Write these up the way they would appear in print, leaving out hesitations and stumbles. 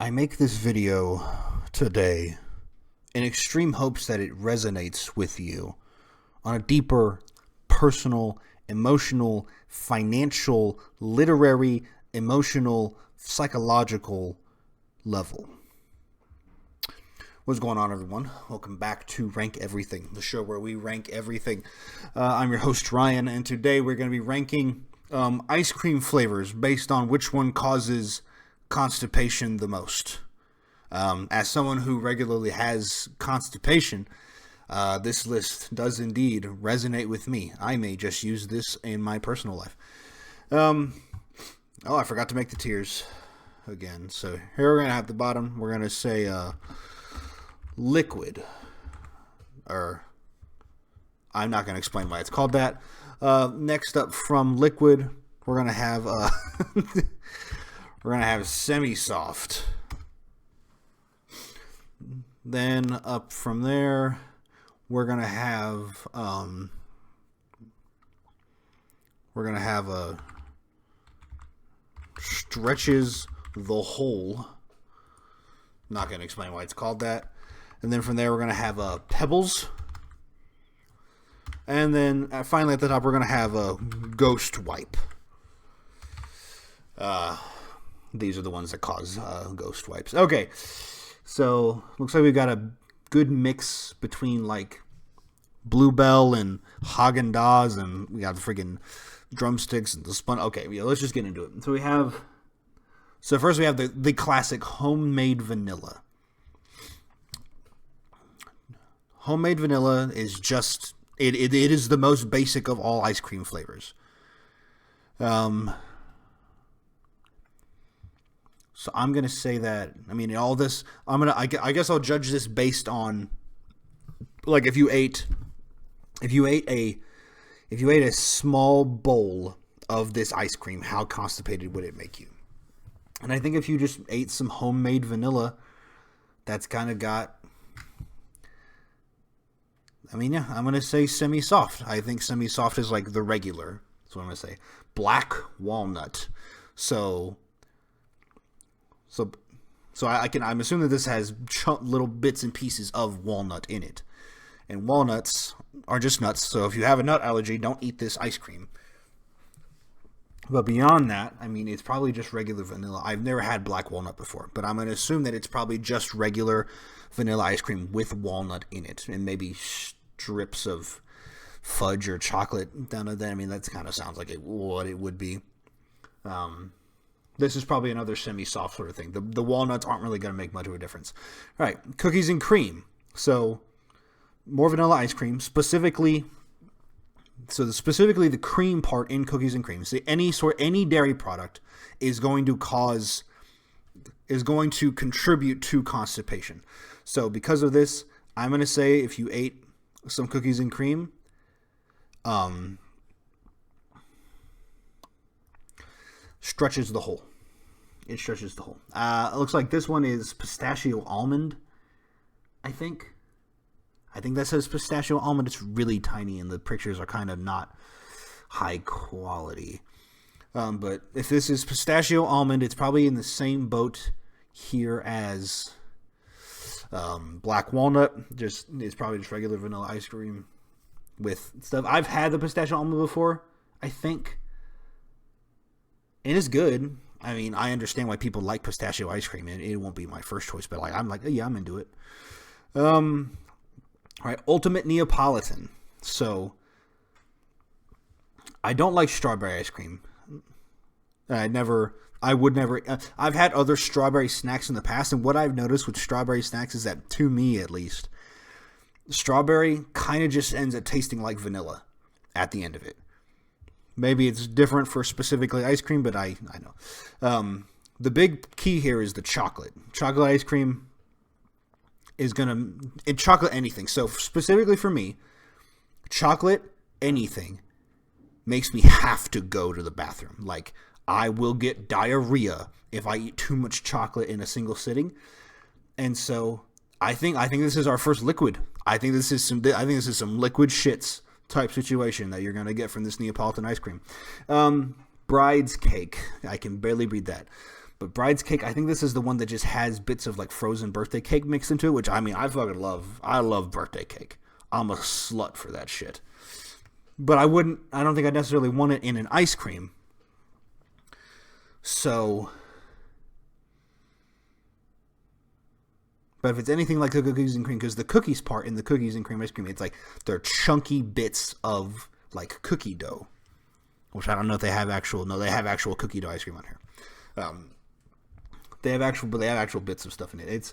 I make this video today in extreme hopes that it resonates with you on a deeper, personal, emotional, financial, literary, emotional, psychological level. What's going on, everyone? Welcome back to Rank Everything, the show where we rank everything. I'm your host, Ryan, and today we're going to be ranking ice cream flavors based on which one causes constipation the most. As someone who regularly has constipation, this list does indeed resonate with me. I may just use this in my personal life. I forgot to make the tiers again. So here we're going to have the bottom. We're going to say liquid. Or I'm not going to explain why it's called that. Next up from liquid, we're going to have we're going to have semi-soft. Then up from there, we're going to have a stretches the whole. Not going to explain why it's called that. And then from there, we're going to have pebbles. And then finally at the top, we're going to have a ghost wipe. These are the ones that cause ghost wipes. Okay, so looks like we've got a good mix between like Bluebell and Haagen-Dazs, and we got the friggin' drumsticks and the spun. Okay, yeah, let's just get into it. So first we have the classic homemade vanilla. Homemade vanilla is just it is the most basic of all ice cream flavors. So I'm gonna say that. I mean, all this. I guess I'll judge this based on, like, if you ate a small bowl of this ice cream, how constipated would it make you? And I think if you just ate some homemade vanilla, that's kind of got. I mean, yeah, I'm gonna say semi-soft. I think semi-soft is like the regular. That's what I'm gonna say. Black walnut. I'm assuming that this has little bits and pieces of walnut in it. And walnuts are just nuts, so if you have a nut allergy, don't eat this ice cream. But beyond that, I mean, it's probably just regular vanilla. I've never had black walnut before, but I'm going to assume that it's probably just regular vanilla ice cream with walnut in it, and maybe strips of fudge or chocolate down at that. I mean, that kind of sounds like what it would be. This is probably another semi-soft sort of thing. The walnuts aren't really going to make much of a difference. All right, cookies and cream. So more vanilla ice cream, specifically the cream part in cookies and cream. So any dairy product is going to contribute to constipation. So because of this, I'm going to say if you ate some cookies and cream, stretches the whole. It stretches the whole. It looks like this one is pistachio almond, I think. I think that says pistachio almond. It's really tiny, and the pictures are kind of not high quality. But if this is pistachio almond, it's probably in the same boat here as black walnut. It's probably just regular vanilla ice cream with stuff. I've had the pistachio almond before, I think. It is good. I mean, I understand why people like pistachio ice cream, and it won't be my first choice, but I'm like, yeah, I'm into it. All right, ultimate Neapolitan. So, I don't like strawberry ice cream. I've had other strawberry snacks in the past, and what I've noticed with strawberry snacks is that, to me at least, strawberry kind of just ends up tasting like vanilla at the end of it. Maybe it's different for specifically ice cream, but I know. The big key here is the chocolate. Chocolate ice cream is chocolate anything. So specifically for me, chocolate anything makes me have to go to the bathroom. Like, I will get diarrhea if I eat too much chocolate in a single sitting. And so I think this is our first liquid. I think this is some liquid shits type situation that you're going to get from this Neapolitan ice cream. Bride's cake. I can barely read that. But Bride's Cake, I think this is the one that just has bits of like frozen birthday cake mixed into it, which I mean, I fucking love. I love birthday cake. I'm a slut for that shit. But I don't think I'd necessarily want it in an ice cream. So, but if it's anything like the cookies and cream, because the cookies part in the cookies and cream ice cream, it's like they're chunky bits of like cookie dough, which I don't know if they have actual. No, they have actual cookie dough ice cream on here. They have actual bits of stuff in it.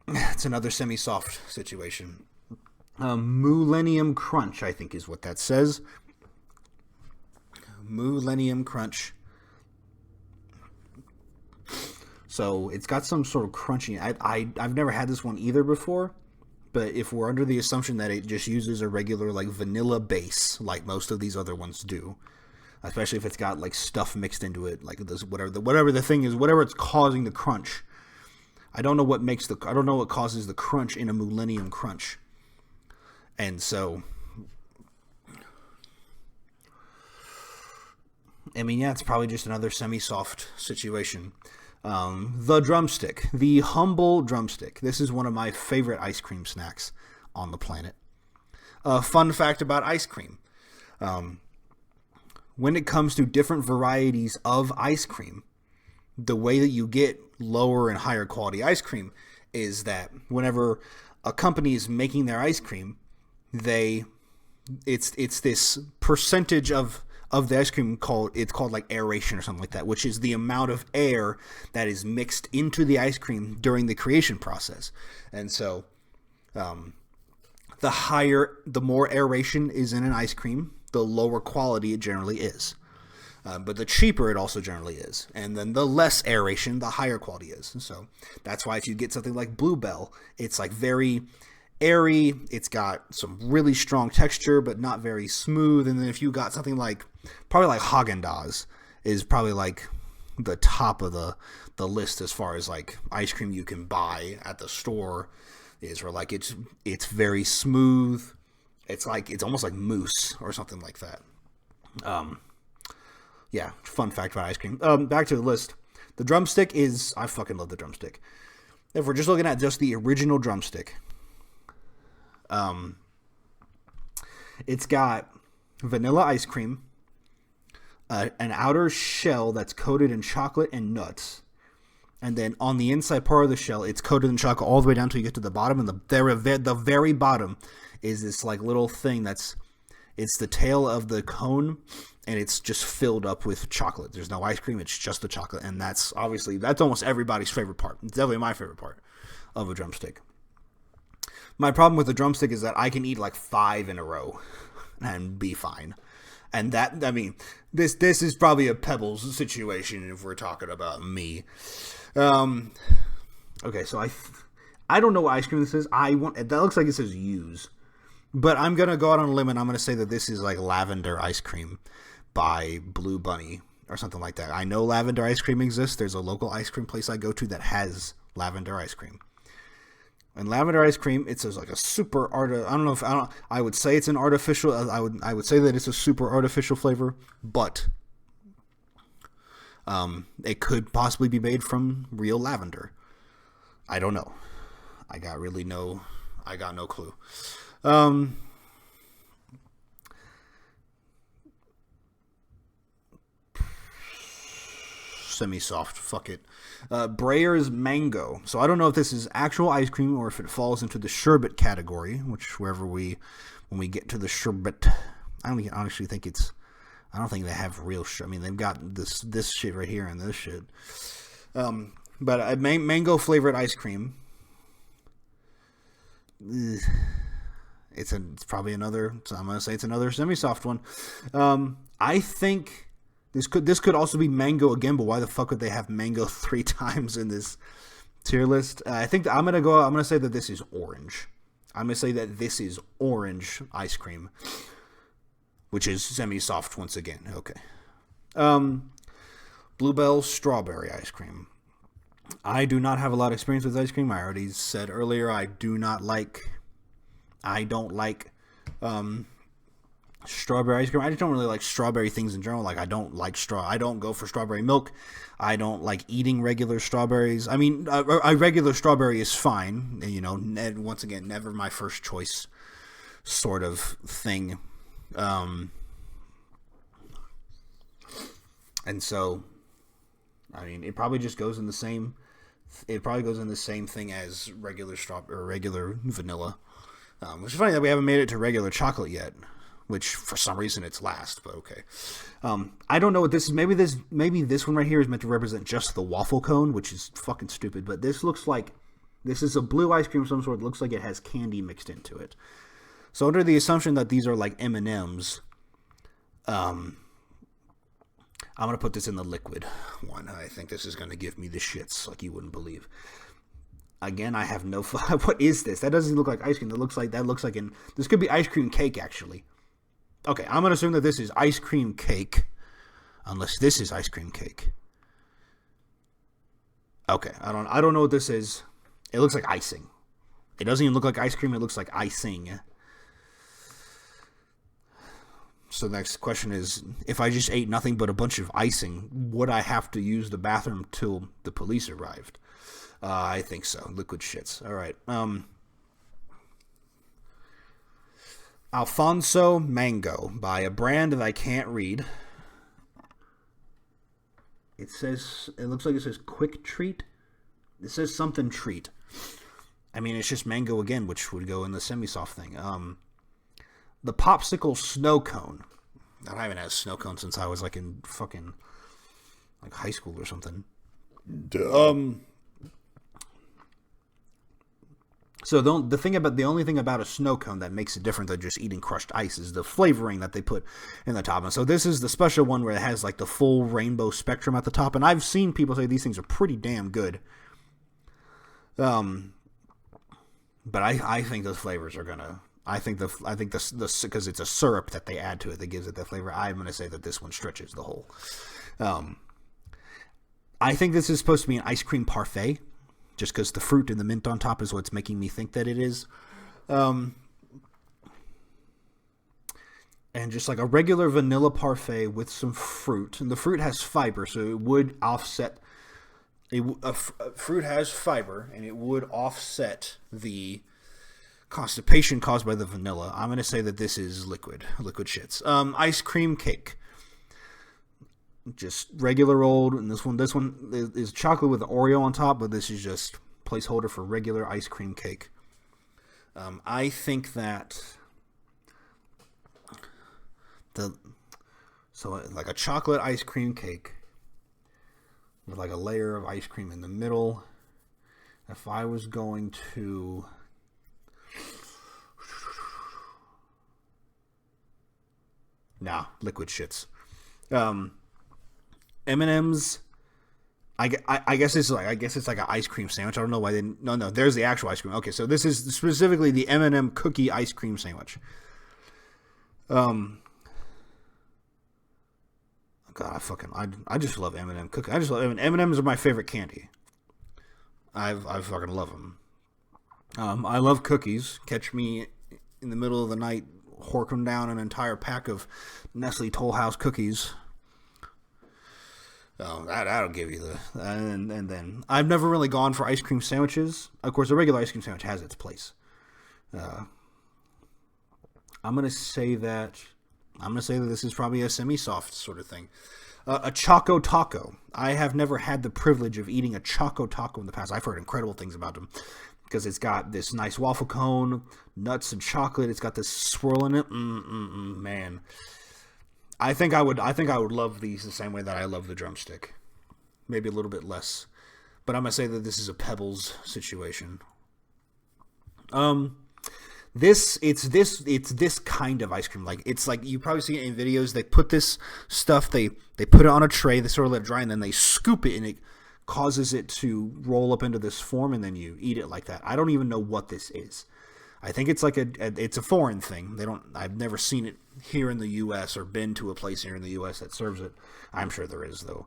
It's another semi-soft situation. Millennium Crunch, I think is what that says. Millennium Crunch. So it's got some sort of crunchy. I've never had this one either before, but if we're under the assumption that it just uses a regular like vanilla base, like most of these other ones do, especially if it's got like stuff mixed into it, like this whatever the thing is, whatever it's causing the crunch. I don't know what causes the crunch in a Millennium Crunch, and so. I mean, yeah, it's probably just another semi-soft situation. The drumstick, the humble drumstick. This is one of my favorite ice cream snacks on the planet. Fun fact about ice cream. When it comes to different varieties of ice cream, the way that you get lower and higher quality ice cream is that whenever a company is making their ice cream, it's this percentage of the ice cream called like aeration or something like that, which is the amount of air that is mixed into the ice cream during the creation process. And so the more aeration is in an ice cream, the lower quality it generally is. But the cheaper it also generally is. And then the less aeration, the higher quality is. And so that's why if you get something like Bluebell, it's like very airy. It's got some really strong texture, but not very smooth. And then if you got something like, probably like Haagen-Dazs is probably like the top of the list as far as like ice cream you can buy at the store is, where like it's very smooth. It's almost like mousse or something like that. Yeah, fun fact about ice cream. Back to the list. The drumstick I fucking love the drumstick. If we're just looking at just the original drumstick, it's got vanilla ice cream, an outer shell that's coated in chocolate and nuts, and then on the inside part of the shell, it's coated in chocolate all the way down till you get to the bottom, and the very bottom is this like little thing it's the tail of the cone, and it's just filled up with chocolate. There's no ice cream, it's just the chocolate, and that's almost everybody's favorite part. It's definitely my favorite part of a drumstick. My problem with the drumstick is that I can eat like 5 in a row and be fine. And that, I mean, this is probably a Pebbles situation if we're talking about me. Okay, so I don't know what ice cream this is. That looks like it says use. But I'm going to go out on a limb and I'm going to say that this is like lavender ice cream by Blue Bunny or something like that. I know lavender ice cream exists. There's a local ice cream place I go to that has lavender ice cream. And lavender ice cream, it's like a super I would say it's an artificial. I would say that it's a super artificial flavor, but it could possibly be made from real lavender. I don't know. I got no clue. Semi-soft, fuck it. Breyer's Mango. So I don't know if this is actual ice cream or if it falls into the sherbet category, when we get to the sherbet, I don't think they have real I mean, they've got this shit right here and this shit. But a mango flavored ice cream. It's probably another. So I'm gonna say it's another semi-soft one. I think this could also be mango again, but why the fuck would they have mango 3 times in this tier list? I think I'm gonna say that this is orange. I'm gonna say that this is orange ice cream, which is semi-soft once again. Okay. Bluebell strawberry ice cream. I do not have a lot of experience with ice cream. I already said earlier I don't like Strawberry ice cream. I just don't really like strawberry things in general. Like, I don't like I don't go for strawberry milk. I don't like eating regular strawberries. I mean, a regular strawberry is fine. You know, once again, never my first choice sort of thing. And so, I mean, it probably just goes in the same. It probably goes in the same thing as regular strawberry or regular vanilla. Which is funny that we haven't made it to regular chocolate yet. Which for some reason it's last, but okay. I don't know what this is. Maybe this one right here is meant to represent just the waffle cone, which is fucking stupid. But this looks like this is a blue ice cream of some sort. It looks like it has candy mixed into it. So under the assumption that these are like M&Ms, I'm gonna put this in the liquid one. I think this is gonna give me the shits like you wouldn't believe. Again, I have no. What is this? That doesn't look like ice cream. That looks like this could be ice cream cake actually. Okay, I'm going to assume that this is ice cream cake. Unless this is ice cream cake. Okay, I don't know what this is. It looks like icing. It doesn't even look like ice cream. It looks like icing. So the next question is, if I just ate nothing but a bunch of icing, would I have to use the bathroom till the police arrived? I think so. Liquid shits. All right. Alfonso Mango by a brand that I can't read. It looks like it says Quick Treat. It says something treat. I mean, it's just mango again, which would go in the semi-soft thing. The Popsicle Snow Cone. I haven't had a snow cone since I was like in fucking like high school or something. So the only thing about a snow cone that makes it different than just eating crushed ice is the flavoring that they put in the top. And so this is the special one where it has like the full rainbow spectrum at the top. And I've seen people say these things are pretty damn good. But I think those flavors are gonna. I think this because it's a syrup that they add to it that gives it that flavor. I'm gonna say that this one stretches the whole. I think this is supposed to be an ice cream parfait. Just because the fruit and the mint on top is what's making me think that it is. And just like a regular vanilla parfait with some fruit. And the fruit has fiber, so it would offset... fruit has fiber, and it would offset the constipation caused by the vanilla. I'm going to say that this is liquid shits. Ice cream cake. Just regular old, and this one is chocolate with Oreo on top, but this is just placeholder for regular ice cream cake. I think that like a chocolate ice cream cake with like a layer of ice cream in the middle. If I was going to liquid shits. M&M's. I guess it's like an ice cream sandwich. I don't know why they didn't. No, there's the actual ice cream. Okay, so this is specifically the M&M cookie ice cream sandwich. God, I just love M&M cookie. I just love M&M's are my favorite candy. I fucking love them. I love cookies. Catch me in the middle of the night horking down an entire pack of Nestle Toll House cookies. Oh, that'll give you the... And then... I've never really gone for ice cream sandwiches. Of course, a regular ice cream sandwich has its place. I'm going to say that this is probably a semi-soft sort of thing. A Choco Taco. I have never had the privilege of eating a Choco Taco in the past. I've heard incredible things about them. Because it's got this nice waffle cone, nuts and chocolate. It's got this swirl in it. Man. I think I would love these the same way that I love the drumstick. Maybe a little bit less. But I'm going to say that this is a Pebbles situation. It's this kind of ice cream. Like, it's like, you probably see it in videos. They put this stuff, they put it on a tray, they sort of let it dry, and then they scoop it, and it causes it to roll up into this form, and then you eat it like that. I don't even know what this is. I think it's like it's a foreign thing. I've never seen it here in the U.S. or been to a place here in the U.S. that serves it. I'm sure there is, though.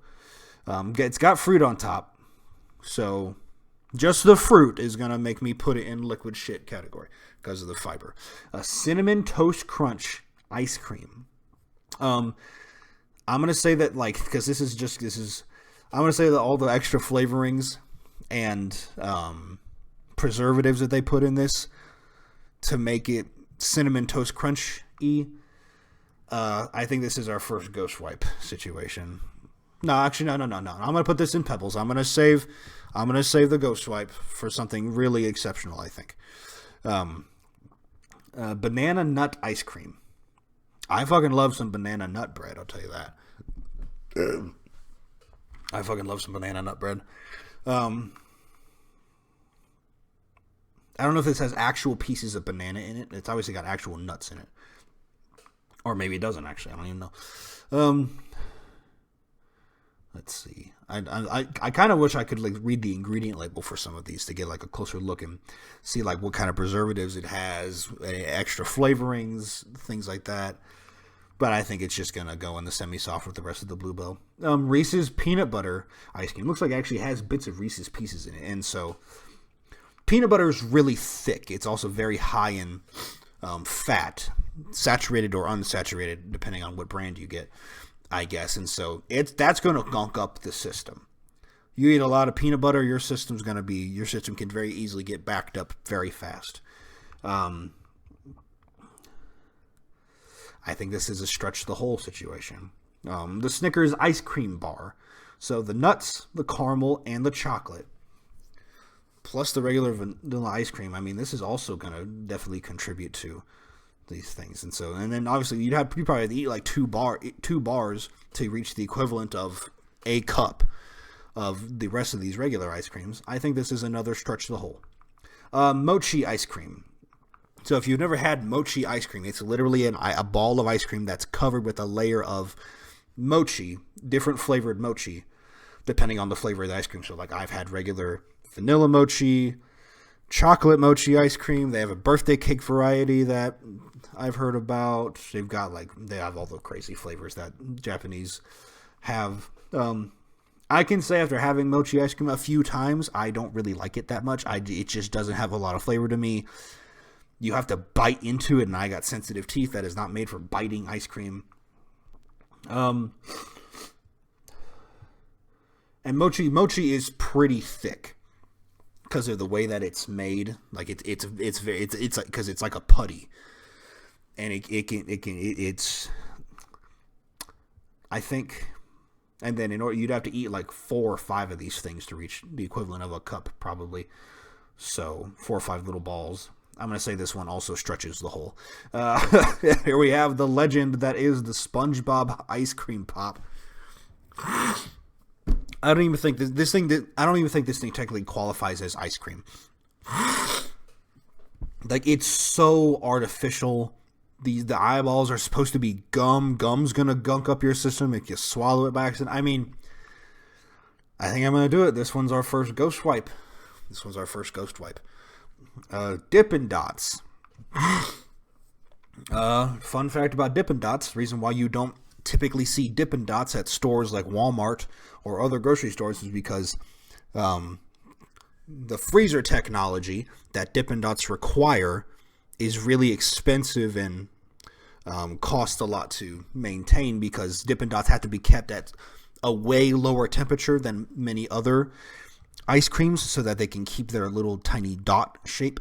It's got fruit on top, so just the fruit is going to make me put it in liquid shit category because of the fiber. A Cinnamon Toast Crunch ice cream. I'm gonna say that because I'm gonna say that all the extra flavorings and preservatives that they put in this to make it cinnamon toast crunch-y. I think this is our first ghost wipe situation. No, actually, no. I'm gonna put this in Pebbles. I'm gonna save the ghost wipe for something really exceptional. I think. Banana nut ice cream. I fucking love some banana nut bread. I'll tell you that. I fucking love some banana nut bread. I don't know if this has actual pieces of banana in it. It's obviously got actual nuts in it. Or maybe it doesn't actually. I don't even know. Let's see. I kind of wish I could read the ingredient label for some of these to get a closer look and see what kind of preservatives it has, any extra flavorings, things like that. But I think it's just gonna go in the semi-soft with the rest of the Bluebell. Reese's peanut butter ice cream looks like it actually has bits of Reese's Pieces in it, and so peanut butter is really thick. It's also very high in fat, saturated or unsaturated, depending on what brand you get, I guess. And so that's going to gunk up the system. You eat a lot of peanut butter, your system can very easily get backed up very fast. I think this is a stretch the whole situation. The Snickers ice cream bar. So the nuts, the caramel, and the chocolate, plus the regular vanilla ice cream. I mean, this is also going to definitely contribute to these things. And then obviously you probably have to eat two bars to reach the equivalent of a cup of the rest of these regular ice creams. I think this is another stretch the whole. Mochi ice cream. So if you've never had mochi ice cream, it's literally a ball of ice cream that's covered with a layer of mochi, different flavored mochi, depending on the flavor of the ice cream. So I've had regular vanilla mochi, chocolate mochi ice cream. They have a birthday cake variety that I've heard about. They have all the crazy flavors that Japanese have. I can say after having mochi ice cream a few times, I don't really like it that much. It just doesn't have a lot of flavor to me. You have to bite into it, and I got sensitive teeth. That is not made for biting ice cream. And mochi is pretty thick because of the way that it's made. It's because it's like a putty, and it's I think. And then you'd have to eat 4 or 5 of these things to reach the equivalent of a cup, probably. So 4 or 5 little balls. I'm going to say this one also stretches the whole. Here we have the legend that is the SpongeBob ice cream pop. I don't even think this thing technically qualifies as ice cream. It's so artificial. The eyeballs are supposed to be gum. Gum's gonna gunk up your system if you swallow it by accident. I mean, I think I'm gonna do it. This one's our first ghost wipe. Dippin' Dots. Fun fact about Dippin' Dots. The reason why you don't typically see Dippin' Dots at stores like Walmart or other grocery stores is because the freezer technology that Dippin' Dots require is really expensive and costs a lot to maintain, because Dippin' Dots have to be kept at a way lower temperature than many other ice creams so that they can keep their little tiny dot shape.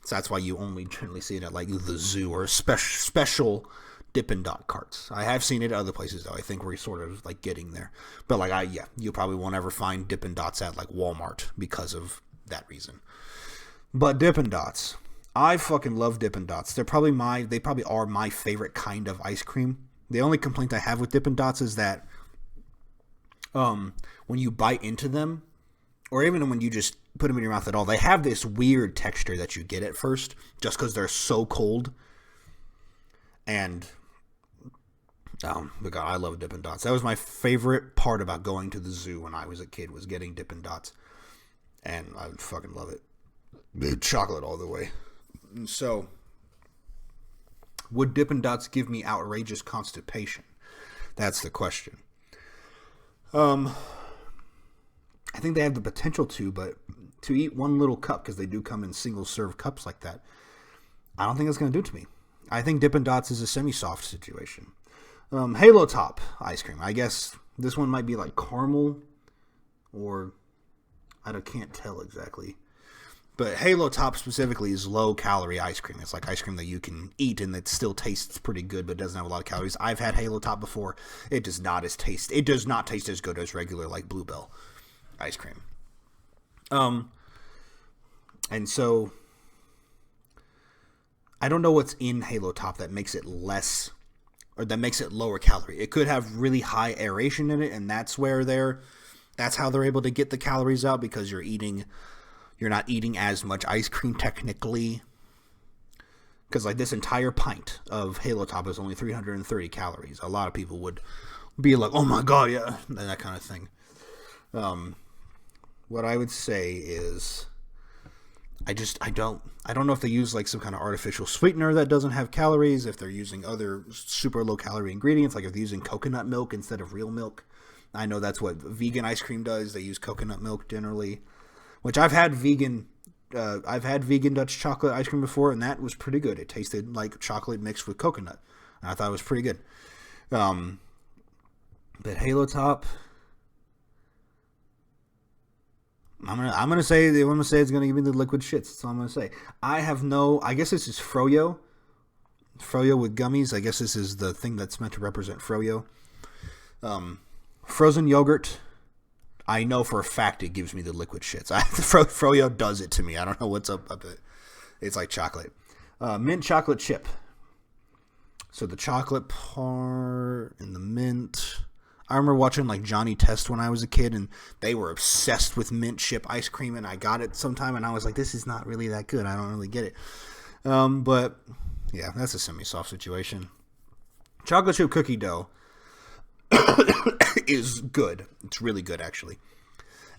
So that's why you only generally see it at the zoo or special Dippin' Dot carts. I have seen it at other places though. I think we're sort of getting there. But you probably won't ever find Dippin' Dots at Walmart because of that reason. But Dippin' Dots, I fucking love Dippin' Dots. They probably are my favorite kind of ice cream. The only complaint I have with Dippin' Dots is that when you bite into them, or even when you just put them in your mouth at all, they have this weird texture that you get at first just because they're so cold. And God, I love Dippin' Dots. That was my favorite part about going to the zoo when I was a kid, was getting Dippin' Dots. And I fucking love it. Chocolate all the way. So, would Dippin' Dots give me outrageous constipation? That's the question. I think they have the potential to, but to eat one little cup, because they do come in single serve cups like that, I don't think it's going to do it to me. I think Dippin' Dots is a semi-soft situation. Halo Top ice cream. I guess this one might be like caramel, or can't tell exactly. But Halo Top specifically is low-calorie ice cream. It's like ice cream that you can eat and it still tastes pretty good, but doesn't have a lot of calories. I've had Halo Top before. It does not taste as good as regular like Bluebell ice cream. And so I don't know what's in Halo Top that makes it less, or that makes it lower calorie. It could have really high aeration in it, and that's how they're able to get the calories out, because you're not eating as much ice cream technically. Because like this entire pint of Halo Top is only 330 calories. A lot of people would be like, "Oh my god, yeah," and that kind of thing. What I would say is, I don't know if they use like some kind of artificial sweetener that doesn't have calories, if they're using other super low calorie ingredients, like if they're using coconut milk instead of real milk. I know that's what vegan ice cream does. They use coconut milk generally, which I've had vegan Dutch chocolate ice cream before, and that was pretty good. It tasted like chocolate mixed with coconut, and I thought it was pretty good. But Halo Top, I'm gonna say it's gonna give me the liquid shits. That's all I'm gonna say. I guess this is Froyo with gummies. I guess this is the thing that's meant to represent Froyo. Frozen yogurt, I know for a fact it gives me the liquid shits. Froyo does it to me. I don't know what's up with it. It's like chocolate. Mint chocolate chip. So the chocolate part and the mint. I remember watching like Johnny Test when I was a kid, and they were obsessed with mint chip ice cream, and I got it sometime, and I was like, this is not really that good. I don't really get it. But yeah, that's a semi-soft situation. Chocolate chip cookie dough is good. It's really good, actually.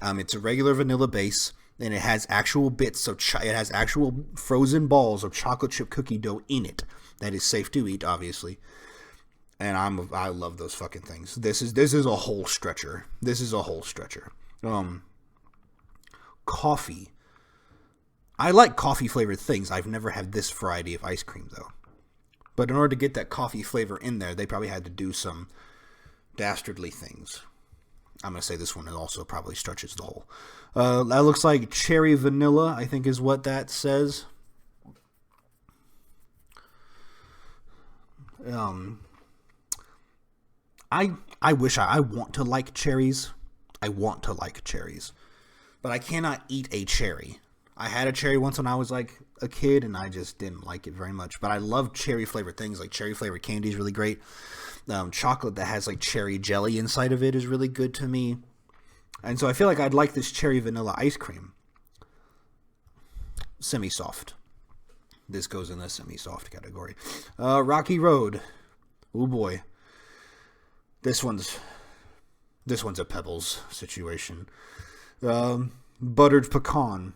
It's a regular vanilla base, and it has actual bits of it has actual frozen balls of chocolate chip cookie dough in it that is safe to eat, obviously. And I love those fucking things. This is a whole stretcher. Coffee. I like coffee flavored things. I've never had this variety of ice cream though. But in order to get that coffee flavor in there, they probably had to do some dastardly things. I'm going to say this one also probably stretches the whole. That looks like cherry vanilla, I think is what that says. I wish I want to like cherries. I want to like cherries. But I cannot eat a cherry. I had a cherry once when I was like a kid, and I just didn't like it very much. But I love cherry flavored things. Like cherry flavored candy is really great. Chocolate that has like cherry jelly inside of it is really good to me. And so I feel like I'd like this cherry vanilla ice cream. Semi-soft. This goes in the semi-soft category. Rocky Road. Oh boy. This one's a Pebbles situation. Buttered pecan.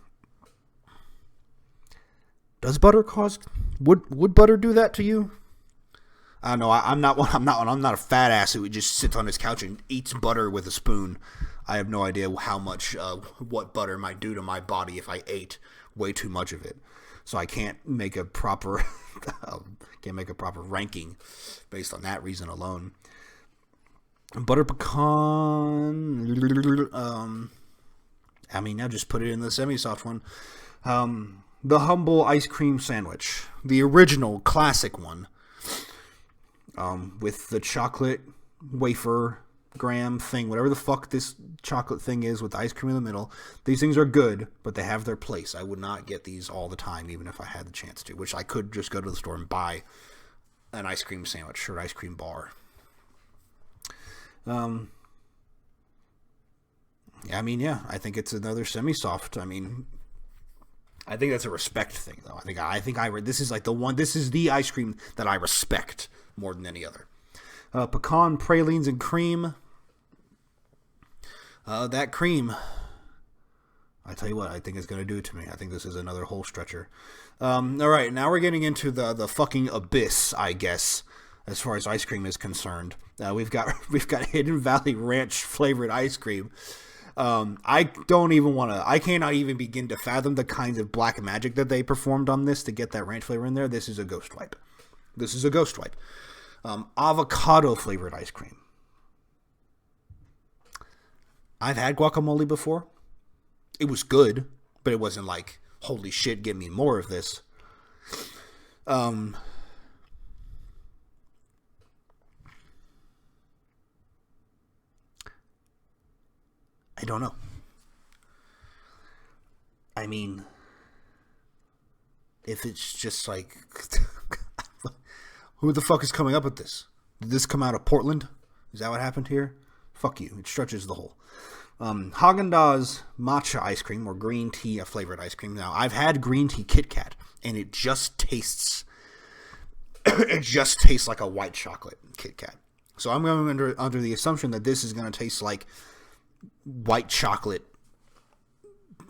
Does butter cause? Would butter do that to you? I don't know. I'm not a fat ass who just sits on his couch and eats butter with a spoon. I have no idea how much what butter might do to my body if I ate way too much of it. So I can't make a proper ranking based on that reason alone. Butter pecan. I'll just put it in the semi-soft one. The humble ice cream sandwich, the original classic one, with the chocolate wafer graham thing, whatever the fuck this chocolate thing is with the ice cream in the middle. These things are good, but they have their place. I would not get these all the time, even if I had the chance to, which I could just go to the store and buy an ice cream sandwich or an ice cream bar. I think it's another semi-soft. I think that's a respect thing, though. This is like the one. This is the ice cream that I respect more than any other. Pecan pralines and cream. That cream, I tell you what, I think it's going to do it to me. I think this is another whole stretcher. All right, now we're getting into the fucking abyss, I guess, as far as ice cream is concerned. We've got Hidden Valley Ranch flavored ice cream. I cannot even begin to fathom the kinds of black magic that they performed on this to get that ranch flavor in there. This is a ghost wipe. This is a ghost wipe. Avocado flavored ice cream. I've had guacamole before. It was good, but it wasn't like, holy shit, give me more of this. I don't know. I mean, if it's just like, who the fuck is coming up with this? Did this come out of Portland? Is that what happened here? Fuck you. It stretches the hole. Haagen-Dazs matcha ice cream or green tea flavored ice cream. Now, I've had green tea Kit Kat, and it just tastes like a white chocolate Kit Kat. So I'm going under the assumption that this is going to taste like white chocolate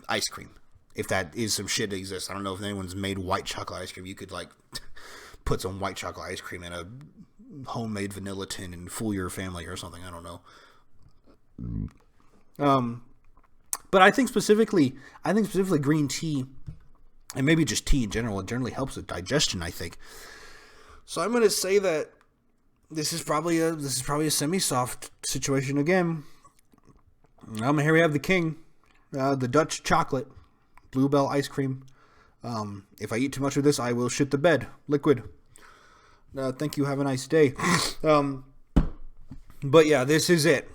ice cream. If that is some shit that exists. I don't know if anyone's made white chocolate ice cream. You could like put some white chocolate ice cream in a homemade vanilla tin and fool your family or something. I don't know. But I think specifically green tea, and maybe just tea in general, it generally helps with digestion, I think. So I'm going to say that this is probably a semi-soft situation again. Here we have the king, the Dutch chocolate, Bluebell ice cream. If I eat too much of this, I will shit the bed. Liquid. Thank you. Have a nice day. But yeah, this is it.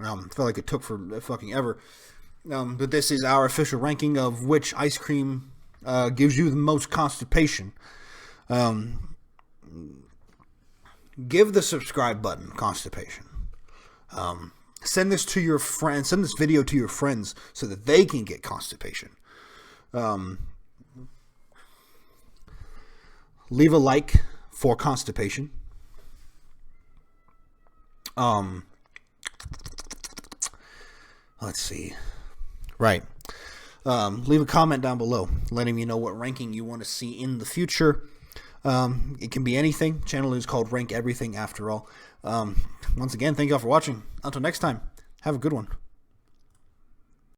I felt like it took for fucking ever. But this is our official ranking of which ice cream gives you the most constipation. Give the subscribe button constipation. Send this to your friends. Send this video to your friends so that they can get constipation. Leave a like for constipation. Let's see. Right. Leave a comment down below letting me know what ranking you want to see in the future. It can be anything. Channel is called Rank Everything after all. Once again, thank you all for watching. Until next time, have a good one.